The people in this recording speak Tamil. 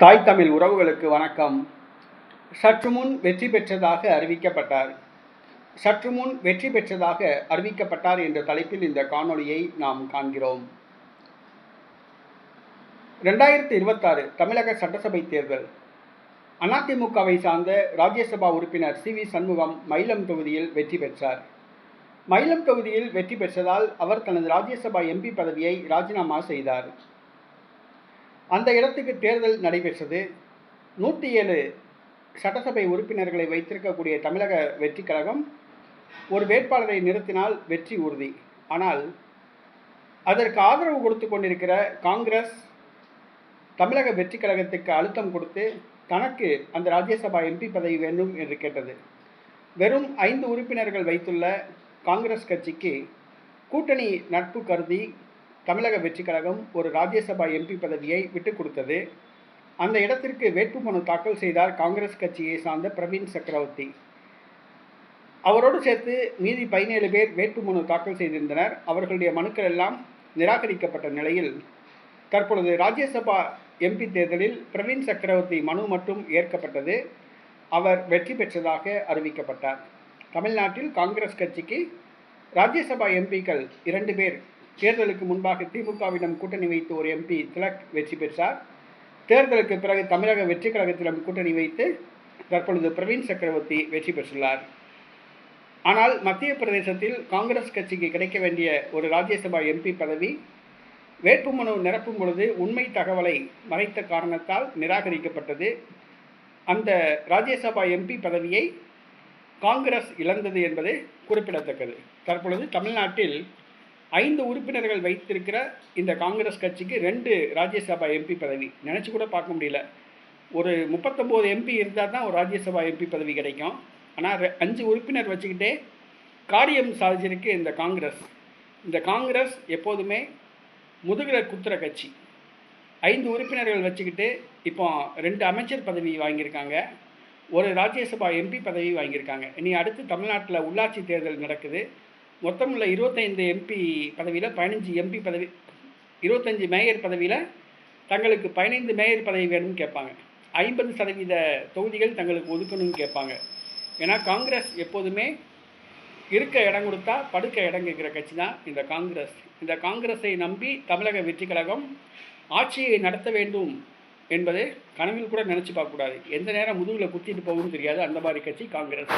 தாய் தமிழ் உறவுகளுக்கு வணக்கம். சற்று முன் வெற்றி பெற்றதாக அறிவிக்கப்பட்டார் என்ற தலைப்பில் இந்த காணொளியை நாம் காண்கிறோம். 2026 தமிழக சட்டசபை தேர்தல். அதிமுகவை சார்ந்த ராஜ்யசபா உறுப்பினர் சி. வி. சண்முகம் மயிலம் தொகுதியில் வெற்றி பெற்றார். மயிலம் தொகுதியில் வெற்றி பெற்றதால் அவர் தனது ராஜ்யசபா எம்பி பதவியை ராஜினாமா செய்தார். அந்த இடத்துக்கு தேர்தல் நடைபெற்றது. 107 சட்டசபை உறுப்பினர்களை வைத்திருக்கக்கூடிய தமிழக வெற்றி கழகம் ஒரு வேட்பாளரை நிறுத்தினால் வெற்றி உறுதி. ஆனால் அதற்கு ஆதரவு கொடுத்து கொண்டிருக்கிற காங்கிரஸ் தமிழக வெற்றி கழகத்துக்கு அழுத்தம் கொடுத்து தனக்கு அந்த ராஜ்யசபா எம்பி பதவி வேண்டும் என்று கேட்டது. வெறும் 5 உறுப்பினர்கள் வைத்துள்ள காங்கிரஸ் கட்சிக்கு கூட்டணி நட்பு கருதி தமிழக வெற்றி கழகம் ஒரு ராஜ்யசபா எம்பி பதவியை விட்டுக் கொடுத்தது. அந்த இடத்திற்கு வேட்புமனு தாக்கல் செய்தார் காங்கிரஸ் கட்சியை சார்ந்த பிரவீன் சக்கரவர்த்தி. அவரோடு சேர்த்து மீதி 17 பேர் வேட்புமனு தாக்கல் செய்திருந்தனர். அவர்களுடைய மனுக்கள் எல்லாம் நிராகரிக்கப்பட்ட நிலையில் தற்பொழுது ராஜ்யசபா எம்பி தேர்தலில் பிரவீன் சக்கரவர்த்தி மனு மட்டும் ஏற்கப்பட்டது. அவர் வெற்றி பெற்றதாக அறிவிக்கப்பட்டார். தமிழ்நாட்டில் காங்கிரஸ் கட்சிக்கு ராஜ்யசபா எம்பிக்கள் 2 பேர் தேர்தலுக்கு முன்பாக திமுகவிடம் கூட்டணி வைத்து ஒரு எம்பி திலக் வெற்றி பெற்றார். தேர்தலுக்கு பிறகு தமிழக வெற்றி கழகத்திடம் கூட்டணி வைத்து தற்பொழுது பிரவீன் சக்கரவர்த்தி வெற்றி பெற்றுள்ளார். ஆனால் மத்திய பிரதேசத்தில் காங்கிரஸ் கட்சிக்கு கிடைக்க வேண்டிய ஒரு ராஜ்யசபா எம்பி பதவி வேட்புமனு நிரப்பும் பொழுது உண்மை தகவலை மறைத்த காரணத்தால் நிராகரிக்கப்பட்டது. அந்த ராஜ்யசபா எம்பி பதவியை காங்கிரஸ் இழந்தது என்பது குறிப்பிடத்தக்கது. தற்பொழுது தமிழ்நாட்டில் 5 உறுப்பினர்கள் வைத்திருக்கிற இந்த காங்கிரஸ் கட்சிக்கு 2 ராஜ்யசபா எம்பி பதவி நினச்சி கூட பார்க்க முடியல. ஒரு 39 எம்பி இருந்தால் தான் ஒரு ராஜ்யசபா எம்பி பதவி கிடைக்கும். ஆனால் 5 உறுப்பினர் வச்சுக்கிட்டே காரியம் சாதிச்சிருக்கு இந்த காங்கிரஸ். இந்த காங்கிரஸ் எப்போதுமே முதுகில் குத்துற கட்சி. 5 உறுப்பினர்கள் வச்சுக்கிட்டு இப்போ 2 அமைச்சர் பதவி வாங்கியிருக்காங்க, ஒரு ராஜ்யசபா எம்பி பதவி வாங்கியிருக்காங்க. இனி அடுத்து தமிழ்நாட்டில் உள்ளாட்சி தேர்தல் நடக்குது. மொத்தம் உள்ள 25 எம்பி பதவியில் 15 எம்பி பதவி, 25 மேயர் பதவியில் தங்களுக்கு 15 மேயர் பதவி வேணும்னு கேட்பாங்க. 50% தொகுதிகள் தங்களுக்கு ஒதுக்கணும்னு கேட்பாங்க. ஏன்னா காங்கிரஸ் எப்போதுமே இருக்க இடம் கொடுத்தா படுக்க இடம் கேட்குற கட்சி தான் இந்த காங்கிரஸ். இந்த காங்கிரஸை நம்பி தமிழக வெற்றி கழகம் ஆட்சியை நடத்த வேண்டும் என்பது கனவில் கூட நினச்சி பார்க்கக்கூடாது. எந்த நேரம் முதுகில் குத்திட்டு போகும்னு தெரியாது. அந்த மாதிரி கட்சி காங்கிரஸ்.